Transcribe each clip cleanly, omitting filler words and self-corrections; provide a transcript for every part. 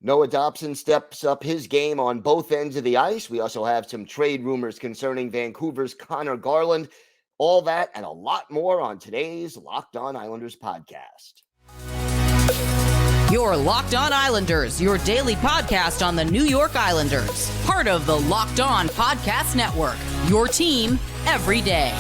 Noah Dobson steps up his game on both ends of the ice. We also have some trade rumors concerning Vancouver's Conor Garland. All that and a lot more on today's Locked On Islanders podcast. Your Locked On Islanders, your daily podcast on the New York Islanders. Part of the Locked On Podcast Network, your team every day.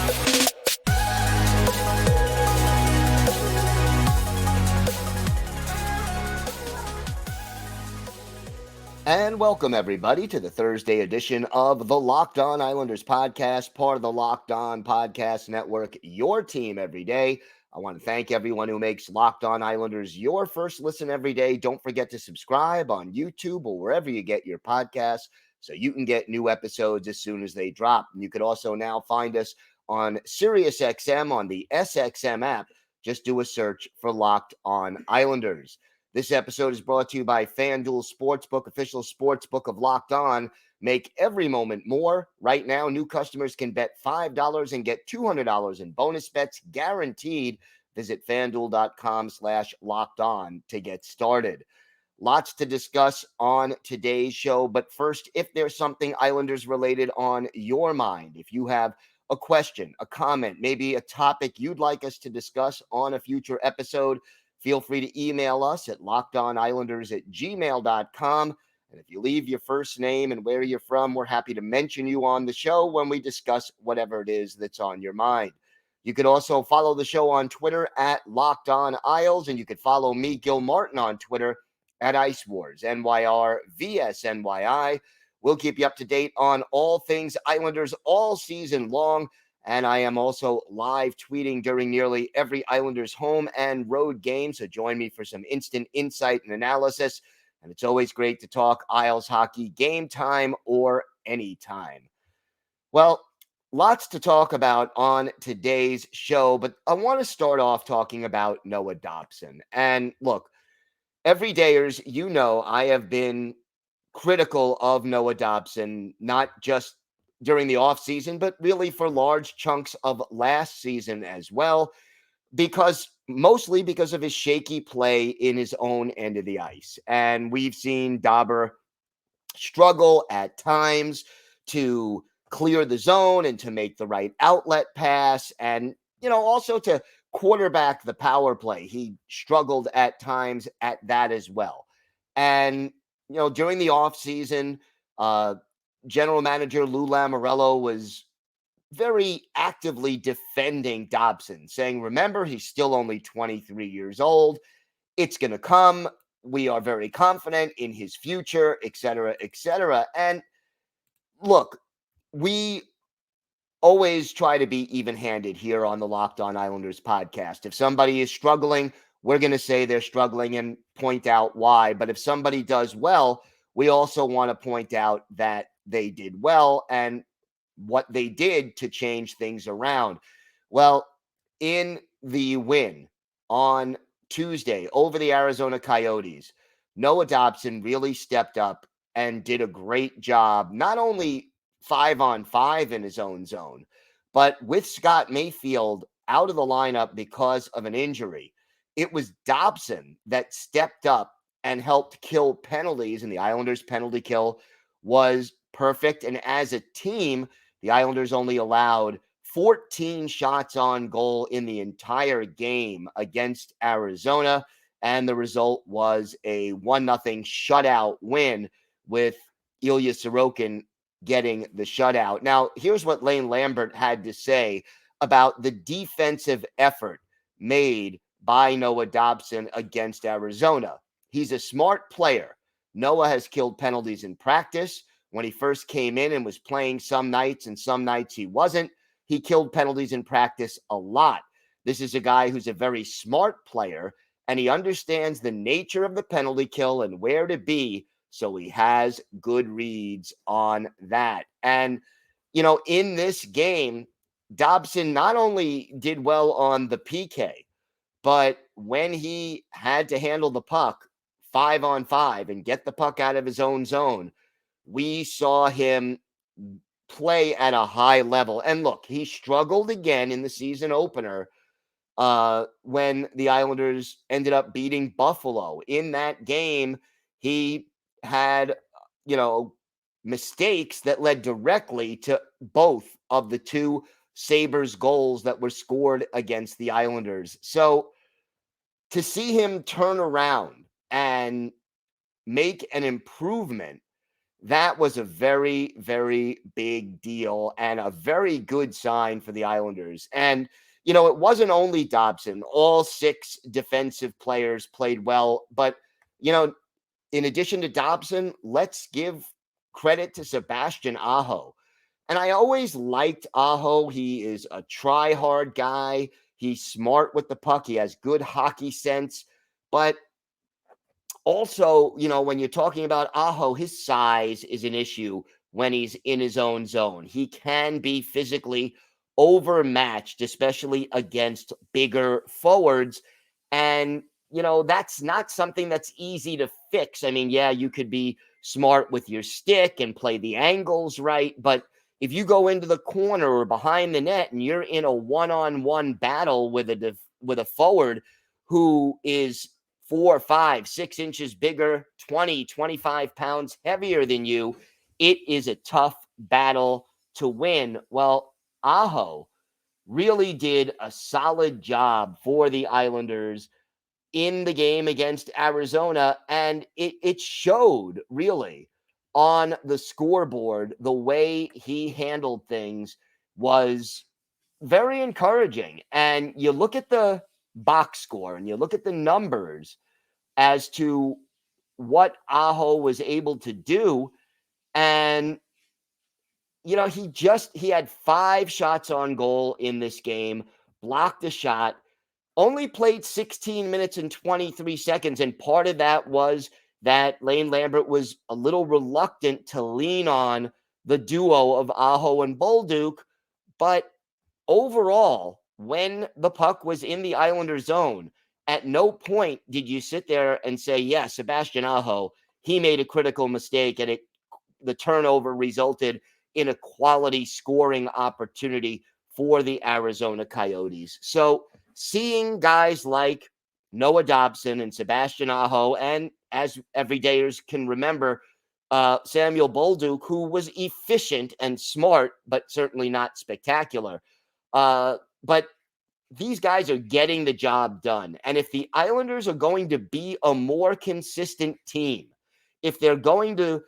And welcome, everybody, to the Thursday edition of the Locked On Islanders podcast, part of the Locked On Podcast Network, your team every day. I want to thank everyone who makes Locked On Islanders your first listen every day. Don't forget to subscribe on YouTube or wherever you get your podcasts so you can get new episodes as soon as they drop. And you could also now find us on SiriusXM on the SXM app. Just do a search for Locked On Islanders. This episode is brought to you by FanDuel Sportsbook, official sportsbook of Locked On. Make every moment more. Right now, new customers can bet $5 and get $200 in bonus bets guaranteed. Visit FanDuel.com/LockedOn to get started. Lots to discuss on today's show. But first, if there's something Islanders related on your mind, if you have a question, a comment, maybe a topic you'd like us to discuss on a future episode, feel free to email us at lockedonislanders@gmail.com. And if you leave your first name and where you're from, we're happy to mention you on the show when we discuss whatever it is that's on your mind. You could also follow the show on Twitter at Locked On Isles, and you could follow me, Gil Martin, on Twitter at Ice Wars, NYRVSNYI. We'll keep you up to date on all things Islanders all season long. And I am also live tweeting during nearly every Islanders home and road game. So join me for some instant insight and analysis. And it's always great to talk Isles hockey, game time or anytime. Well, lots to talk about on today's show, but I want to start off talking about Noah Dobson. And look, everydayers, you know, I have been critical of Noah Dobson, not just during the offseason, but really for large chunks of last season as well, mostly because of his shaky play in his own end of the ice. And we've seen Dobber struggle at times to clear the zone and to make the right outlet pass and, also to quarterback the power play. He struggled at times at that as well. And, during the offseason, General Manager Lou Lamoriello was very actively defending Dobson, saying, remember, he's still only 23 years old. It's going to come. We are very confident in his future, et cetera, et cetera. And look, we always try to be even-handed here on the Locked On Islanders podcast. If somebody is struggling, we're going to say they're struggling and point out why. But if somebody does well, we also want to point out that they did well and what they did to change things around. Well, in the win on Tuesday over the Arizona Coyotes, Noah Dobson really stepped up and did a great job, not only 5-on-5 in his own zone, but with Scott Mayfield out of the lineup because of an injury. It was Dobson that stepped up and helped kill penalties, and the Islanders' penalty kill was perfect. And as a team, the Islanders only allowed 14 shots on goal in the entire game against Arizona. And the result was a 1-0 shutout win with Ilya Sorokin getting the shutout. Now, here's what Lane Lambert had to say about the defensive effort made by Noah Dobson against Arizona. He's a smart player. Noah has killed penalties in practice. When he first came in and was playing some nights and some nights he wasn't, he killed penalties in practice a lot. This is a guy who's a very smart player, and he understands the nature of the penalty kill and where to be, so he has good reads on that. And, in this game, Dobson not only did well on the PK, but when he had to handle the puck 5-on-5 and get the puck out of his own zone, we saw him play at a high level. And look, he struggled again in the season opener when the Islanders ended up beating Buffalo. In that game, he had, mistakes that led directly to both of the two Sabres goals that were scored against the Islanders. So to see him turn around and make an improvement, that was a very, very big deal and a very good sign for the Islanders. And, it wasn't only Dobson. All six defensive players played well. But, in addition to Dobson, let's give credit to Sebastian Aho. And I always liked Aho. He is a try-hard guy. He's smart with the puck. He has good hockey sense. But also, when you're talking about Aho, his size is an issue when he's in his own zone. He can be physically overmatched, especially against bigger forwards. And, that's not something that's easy to fix. I mean, yeah, you could be smart with your stick and play the angles right. But if you go into the corner or behind the net and you're in a one-on-one battle with a forward who is 4, 5, 6 inches bigger, 20, 25 pounds heavier than you, it is a tough battle to win. Well, Aho really did a solid job for the Islanders in the game against Arizona, and it showed really on the scoreboard. The way he handled things was very encouraging. And you look at the box score and you look at the numbers as to what Aho was able to do. And, he had 5 shots on goal in this game, blocked a shot, only played 16 minutes and 23 seconds. And part of that was that Lane Lambert was a little reluctant to lean on the duo of Aho and Bolduc. But overall, when the puck was in the Islanders zone, at no point did you sit there and say, yeah, Sebastian Aho, he made a critical mistake and the turnover resulted in a quality scoring opportunity for the Arizona Coyotes. So seeing guys like Noah Dobson and Sebastian Aho, and as everydayers can remember, Samuel Bolduc, who was efficient and smart, but certainly not spectacular. But these guys are getting the job done. And if the Islanders are going to be a more consistent team, if they're going to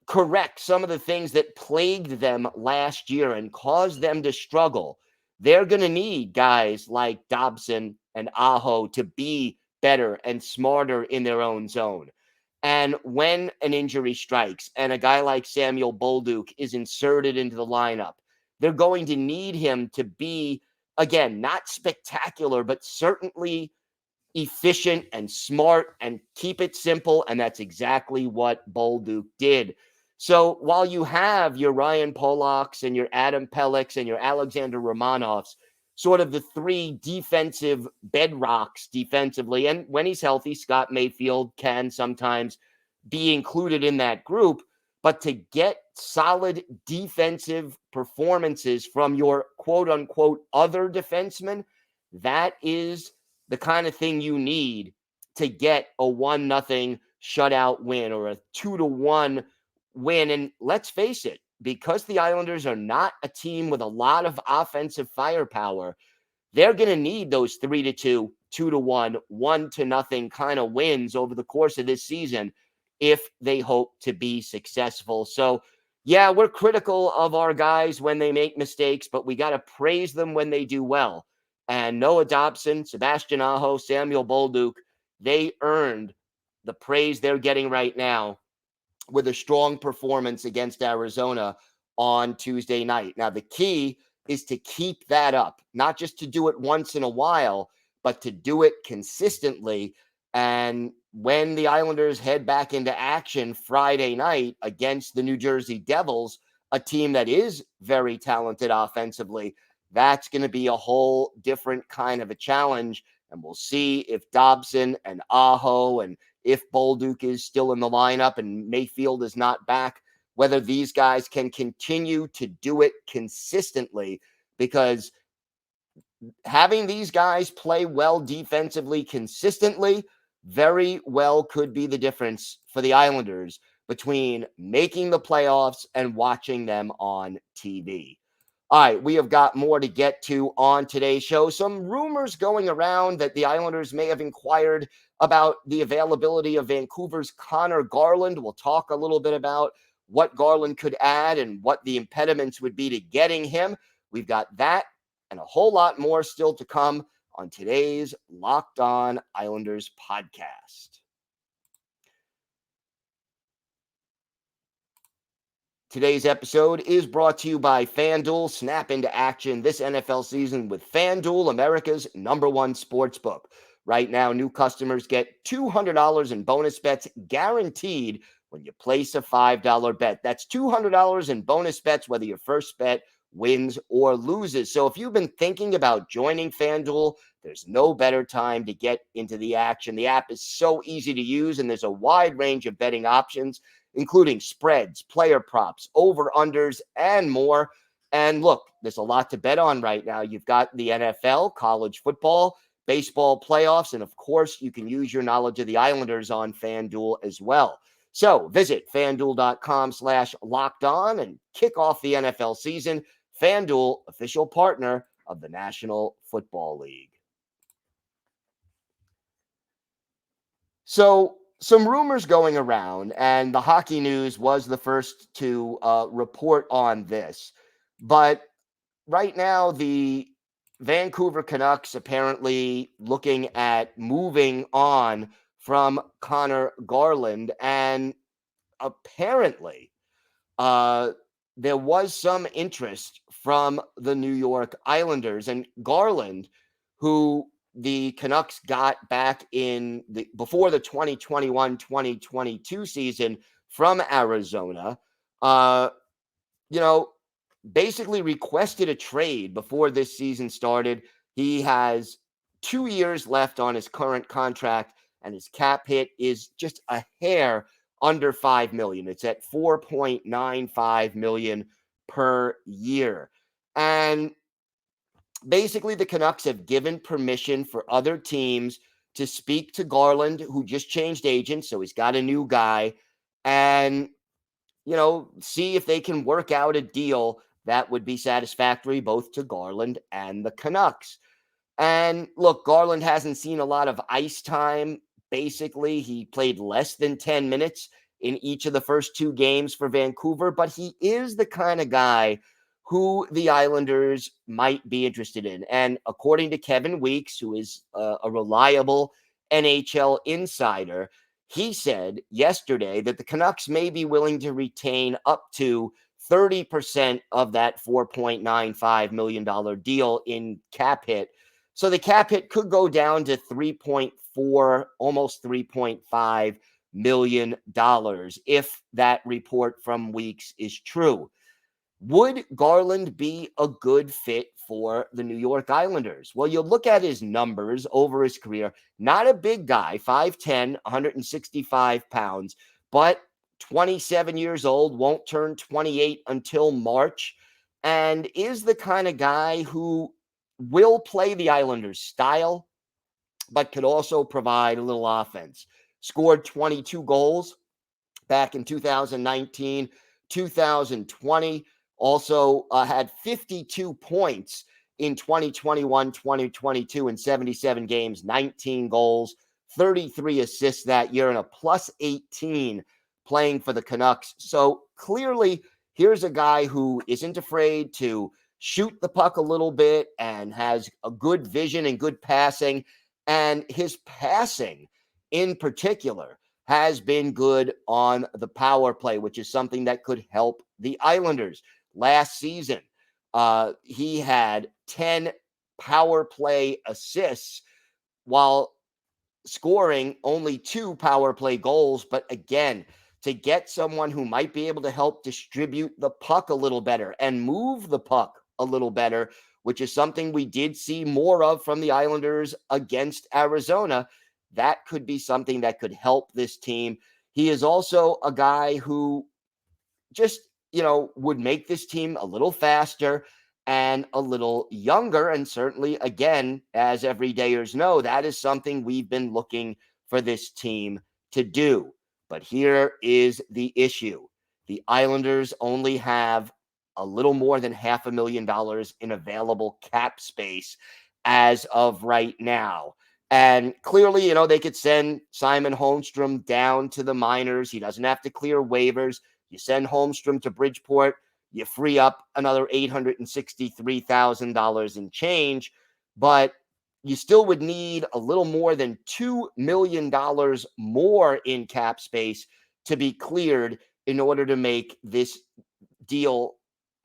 correct some of the things that plagued them last year and caused them to struggle, they're going to need guys like Dobson and Aho to be better and smarter in their own zone. And when an injury strikes and a guy like Samuel Bolduc is inserted into the lineup, they're going to need him to be, again, not spectacular, but certainly efficient and smart and keep it simple. And that's exactly what Bolduc did. So while you have your Ryan Polacks and your Adam Pelliks and your Alexander Romanovs, sort of the 3 defensive bedrocks defensively, and when he's healthy, Scott Mayfield can sometimes be included in that group, but to get solid defensive performances from your quote-unquote other defensemen, that is the kind of thing you need to get a 1-0 shutout win or a 2-1 win. And let's face it, because the Islanders are not a team with a lot of offensive firepower, they're going to need those 3-2, 2-1, 1-0 kind of wins over the course of this season if they hope to be successful. So, yeah, we're critical of our guys when they make mistakes, but we got to praise them when they do well. And Noah Dobson, Sebastian Aho, Samuel Bolduc, they earned the praise they're getting right now with a strong performance against Arizona on Tuesday night. Now, the key is to keep that up, not just to do it once in a while, but to do it consistently. And when the Islanders head back into action Friday night against the New Jersey Devils, a team that is very talented offensively, that's going to be a whole different kind of a challenge. And we'll see if Dobson and Aho and if Bolduc is still in the lineup and Mayfield is not back, whether these guys can continue to do it consistently, because having these guys play well defensively consistently, very well could be the difference for the Islanders between making the playoffs and watching them on TV. All right, we have got more to get to on today's show. Some rumors going around that the Islanders may have inquired about the availability of Vancouver's Conor Garland. We'll talk a little bit about what Garland could add and what the impediments would be to getting him. We've got that and a whole lot more still to come on today's Locked On Islanders podcast. Today's episode is brought to you by FanDuel. Snap into action this NFL season with FanDuel, America's #1 sportsbook. Right now, new customers get $200 in bonus bets guaranteed when you place a $5 bet. That's $200 in bonus bets, whether your first bet wins or loses. So if you've been thinking about joining FanDuel, there's no better time to get into the action. The app is so easy to use, and there's a wide range of betting options, including spreads, player props, over-unders, and more. And look, there's a lot to bet on right now. You've got the NFL, college football, baseball playoffs, and of course, you can use your knowledge of the Islanders on FanDuel as well. So visit FanDuel.com/lockedon and kick off the NFL season. FanDuel, official partner of the National Football League. So some rumors going around, and the Hockey News was the first to report on this. But right now, the Vancouver Canucks apparently looking at moving on from Conor Garland, and apparently there was some interest from the New York Islanders. And Garland, who the Canucks got back before the 2021-2022 season from Arizona, basically requested a trade before this season started. He has 2 years left on his current contract, and his cap hit is just a hair under $5 million. It's at $4.95 million per year. And basically, the Canucks have given permission for other teams to speak to Garland, who just changed agents, so he's got a new guy, and, see if they can work out a deal that would be satisfactory both to Garland and the Canucks. And look, Garland hasn't seen a lot of ice time. Basically, he played less than 10 minutes in each of the first 2 games for Vancouver, but he is the kind of guy who the Islanders might be interested in. And according to Kevin Weeks, who is a reliable NHL insider, he said yesterday that the Canucks may be willing to retain up to 30% of that $4.95 million deal in cap hit. So the cap hit could go down to 3.4, almost $3.5 million if that report from Weeks is true. Would Garland be a good fit for the New York Islanders? Well, you look at his numbers over his career, not a big guy, 5'10", 165 pounds, but 27 years old, won't turn 28 until March, and is the kind of guy who will play the Islanders' style, but could also provide a little offense. Scored 22 goals back in 2019, 2020. Also had 52 points in 2021, 2022 in 77 games, 19 goals, 33 assists that year, and a plus 18 playing for the Canucks. So clearly, here's a guy who isn't afraid to shoot the puck a little bit and has a good vision and good passing. And his passing in particular has been good on the power play, which is something that could help the Islanders. Last season, he had 10 power play assists while scoring only 2 power play goals. But again, to get someone who might be able to help distribute the puck a little better and move the puck a little better, which is something we did see more of from the Islanders against Arizona, that could be something that could help this team. He is also a guy who just, would make this team a little faster and a little younger. And certainly, again, as everydayers know, that is something we've been looking for this team to do. But here is the issue. The Islanders only have a little more than $500,000 in available cap space as of right now. And clearly, they could send Simon Holmstrom down to the minors. He doesn't have to clear waivers. You send Holmstrom to Bridgeport, you free up another $863,000 in change, but you still would need a little more than $2 million more in cap space to be cleared in order to make this deal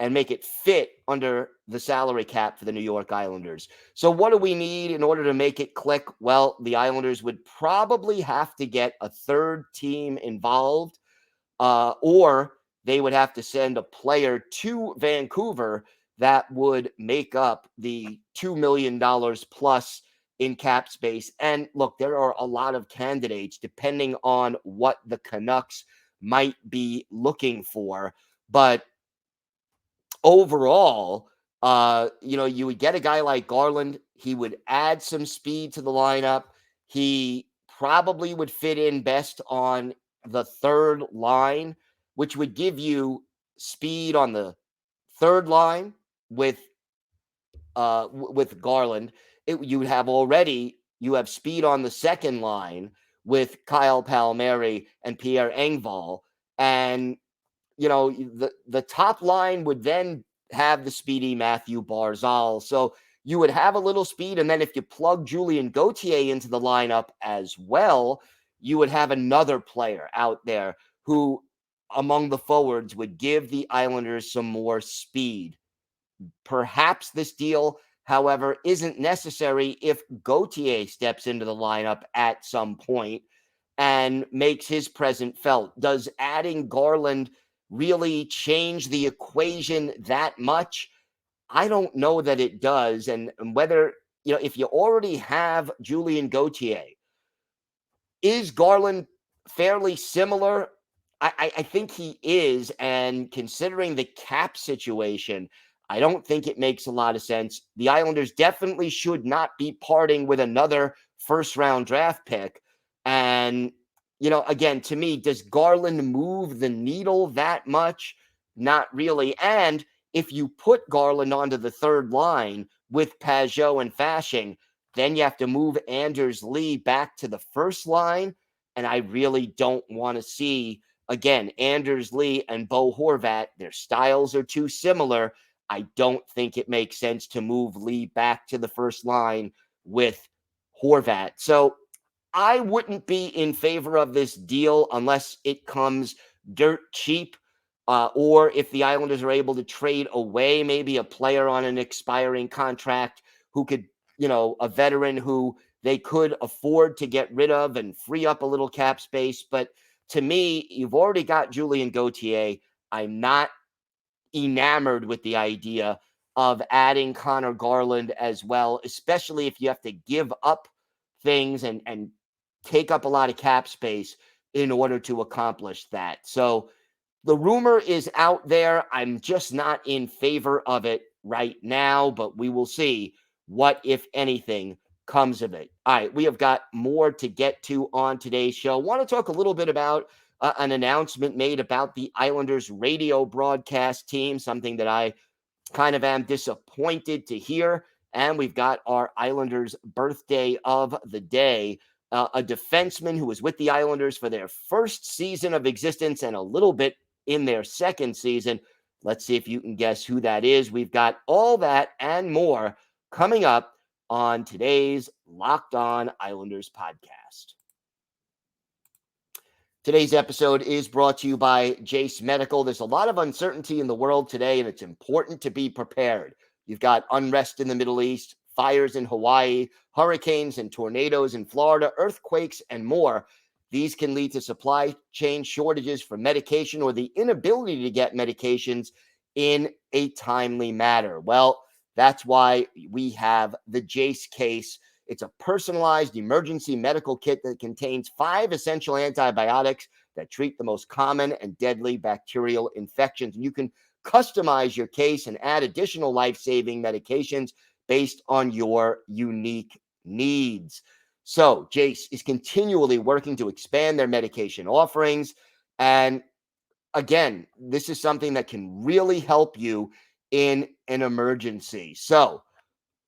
and make it fit under the salary cap for the New York Islanders. So what do we need in order to make it click? Well, the Islanders would probably have to get a third team involved, or they would have to send a player to Vancouver that would make up the $2 million plus in cap space. And look, there are a lot of candidates depending on what the Canucks might be looking for. But overall, you would get a guy like Garland. He would add some speed to the lineup. He probably would fit in best on the third line, which would give you speed on the third line with Garland. You have speed on the second line with Kyle Palmieri and Pierre Engvall. And the top line would then have the speedy Matthew Barzal. So you would have a little speed. And then if you plug Julien Gauthier into the lineup as well, you would have another player out there who, among the forwards, would give the Islanders some more speed. Perhaps this deal, however, isn't necessary if Gauthier steps into the lineup at some point and makes his presence felt. Does adding Garland really change the equation that much? I don't know that it does. And whether, if you already have Julien Gauthier, is Garland fairly similar? I think he is. And considering the cap situation, I don't think it makes a lot of sense. The Islanders definitely should not be parting with another first-round draft pick. And, again, to me, does Garland move the needle that much? Not really. And if you put Garland onto the third line with Pajot and Fasching, then you have to move Anders Lee back to the first line. And I really don't want to see, again, Anders Lee and Bo Horvat. Their styles are too similar. I don't think it makes sense to move Lee back to the first line with Horvat. So I wouldn't be in favor of this deal unless it comes dirt cheap, or if the Islanders are able to trade away maybe a player on an expiring contract who could, a veteran who they could afford to get rid of and free up a little cap space. But to me, you've already got Julien Gauthier. I'm not enamored with the idea of adding Conor Garland as well, especially if you have to give up things and take up a lot of cap space in order to accomplish that. So the rumor is out there. I'm just not in favor of it right now, but we will see what, if anything, comes of it. All right, we have got more to get to on today's show. I want to talk a little bit about an announcement made about the Islanders radio broadcast team, something that I kind of am disappointed to hear. And we've got our Islanders birthday of the day. A defenseman who was with the Islanders for their first season of existence and a little bit in their second season. Let's see if you can guess who that is. We've got all that and more coming up on today's Locked On Islanders podcast. Today's episode is brought to you by Jase Medical. There's a lot of uncertainty in the world today, and it's important to be prepared. You've got unrest in the Middle East, fires in Hawaii, hurricanes and tornadoes in Florida, earthquakes, and more. These can lead to supply chain shortages for medication or the inability to get medications in a timely manner. Well, that's why we have the Jase case. It's a personalized emergency medical kit that contains 5 essential antibiotics that treat the most common and deadly bacterial infections. And you can customize your case and add additional life-saving medications based on your unique needs. So Jase is continually working to expand their medication offerings. And again, this is something that can really help you in an emergency. So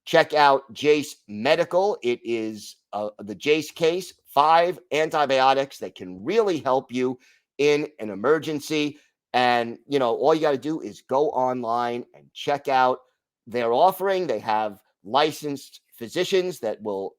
check out Jase Medical. It is the Jase case, 5 antibiotics that can really help you in an emergency. And, all you got to do is go online and check out their offering. They have licensed physicians that will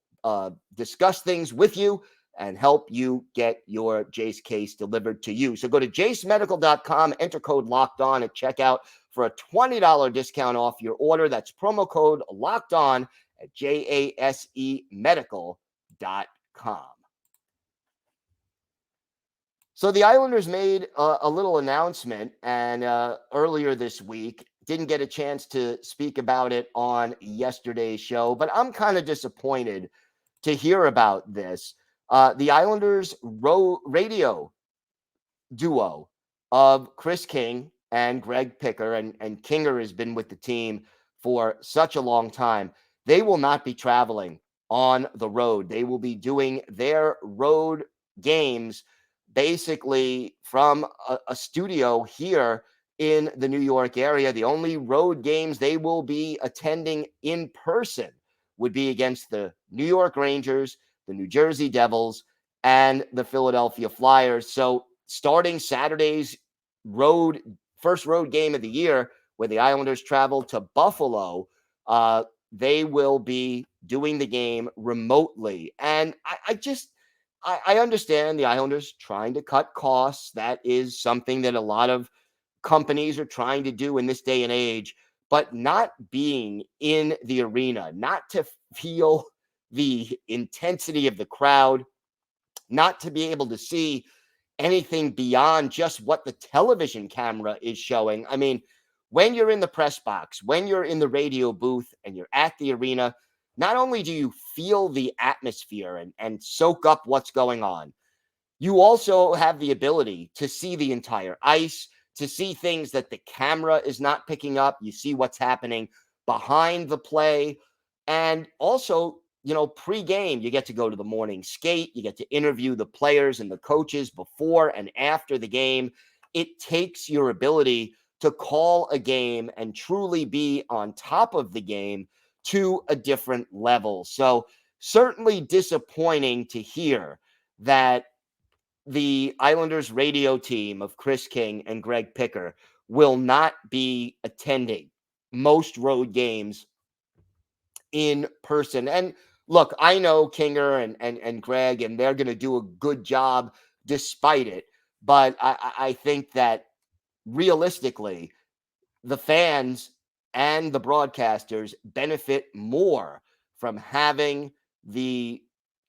discuss things with you and help you get your Jase case delivered to you. So go to jasemedical.com, enter code locked on at checkout for a $20 discount off your order. That's promo code locked on at jasemedical.com. So the Islanders made a little announcement, and earlier this week, didn't get a chance to speak about it on yesterday's show, but I'm kind of disappointed to hear about this. The Islanders radio duo of Chris King and Greg Picker, and Kinger has been with the team for such a long time. They will not be traveling on the road. They will be doing their road games basically from a studio here in the New York area. The only road games they will be attending in person would be against the New York Rangers, the New Jersey Devils, and the Philadelphia Flyers. So starting Saturday's first road game of the year, where the Islanders travel to Buffalo, they will be doing the game remotely. And I understand the Islanders trying to cut costs. That is something that a lot of companies are trying to do in this day and age, but not being in the arena, not to feel the intensity of the crowd, not to be able to see anything beyond just what the television camera is showing. I mean, when you're in the press box, when you're in the radio booth and you're at the arena, not only do you feel the atmosphere and soak up what's going on, you also have the ability to see the entire ice, to see things that the camera is not picking up. You see what's happening behind the play. And also, pre-game, you get to go to the morning skate. You get to interview the players and the coaches before and after the game. It takes your ability to call a game and truly be on top of the game to a different level. So certainly disappointing to hear that the Islanders radio team of Chris King and Greg Picker will not be attending most road games in person. And look, I know Kinger and Greg, and they're going to do a good job despite it. But I think that realistically, the fans and the broadcasters benefit more from having the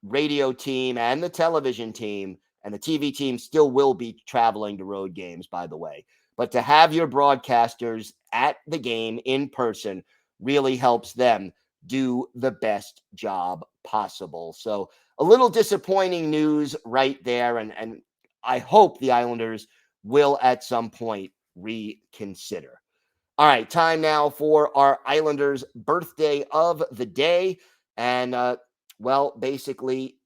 radio team and the television team, and the TV team still will be traveling to road games, by the way. But to have your broadcasters at the game in person really helps them do the best job possible. So a little disappointing news right there. And I hope the Islanders will at some point reconsider. All right, time now for our Islanders birthday of the day. And, basically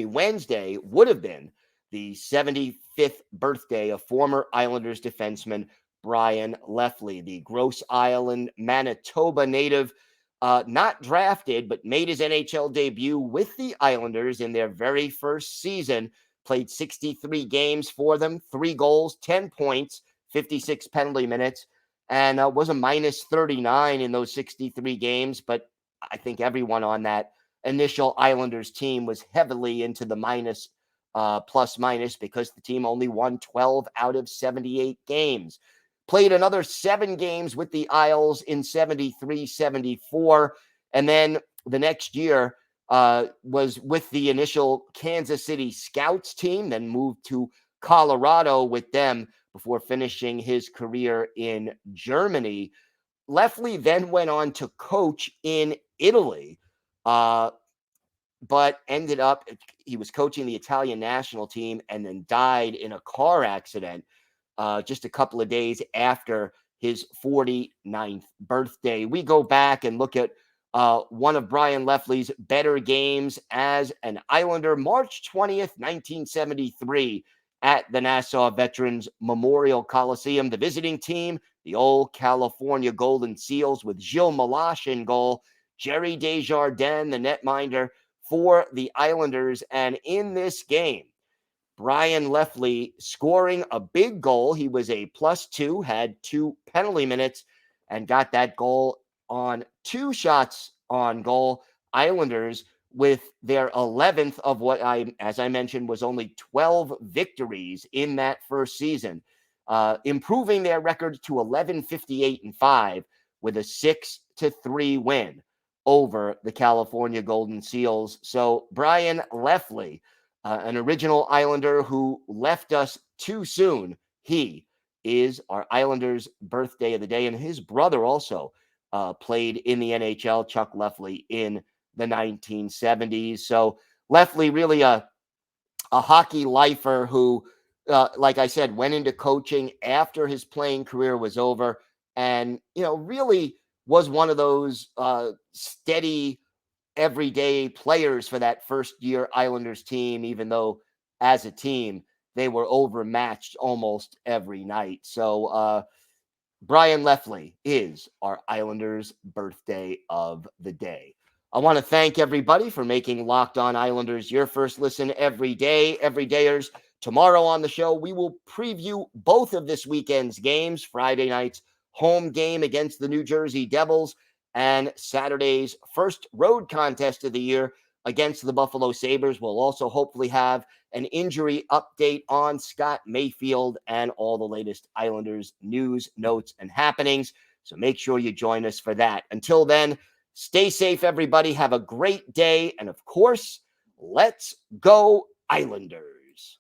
Wednesday would have been the 75th birthday of former Islanders defenseman Brian Lefley, the Grosse Island, Manitoba native, not drafted, but made his NHL debut with the Islanders in their very first season, played 63 games for them, 3 goals, 10 points, 56 penalty minutes, and was a minus 39 in those 63 games. But I think everyone on that initial Islanders team was heavily into the plus minus, because the team only won 12 out of 78 games. Played another 7 games with the Isles in 73-74. And then the next year was with the initial Kansas City Scouts team, then moved to Colorado with them before finishing his career in Germany. Lefley then went on to coach in Italy, but ended up, he was coaching the Italian national team and then died in a car accident just a couple of days after his 49th birthday. We go back and look at one of Brian Lefley's better games as an Islander, March 20th, 1973, at the Nassau Veterans Memorial Coliseum. The visiting team, the old California Golden Seals, with Gil Martin in goal, Jerry Desjardins, the netminder for the Islanders. And in this game, Brian Lefley scoring a big goal. He was a +2, had 2 penalty minutes, and got that goal on 2 shots on goal. Islanders with their 11th of what as I mentioned, was only 12 victories in that first season, improving their record to 11-58-5 with a 6-3 win over the California Golden Seals. So Brian Lefley, an original Islander who left us too soon, he is our Islanders' birthday of the day. And his brother also played in the NHL, Chuck Lefley, in the 1970s. So Lefley, really a hockey lifer who, like I said, went into coaching after his playing career was over, and, really was one of those steady, everyday players for that first year Islanders team, even though as a team they were overmatched almost every night. So Brian Lefley is our Islanders' birthday of the day. I want to thank everybody for making Locked On Islanders your first listen every day. Everydayers, tomorrow on the show, we will preview both of this weekend's games, Friday night's home game against the New Jersey Devils and Saturday's first road contest of the year against the Buffalo Sabres. We'll also hopefully have an injury update on Scott Mayfield and all the latest Islanders news, notes, and happenings. So make sure you join us for that. Until then, stay safe, everybody. Have a great day. And of course, let's go Islanders.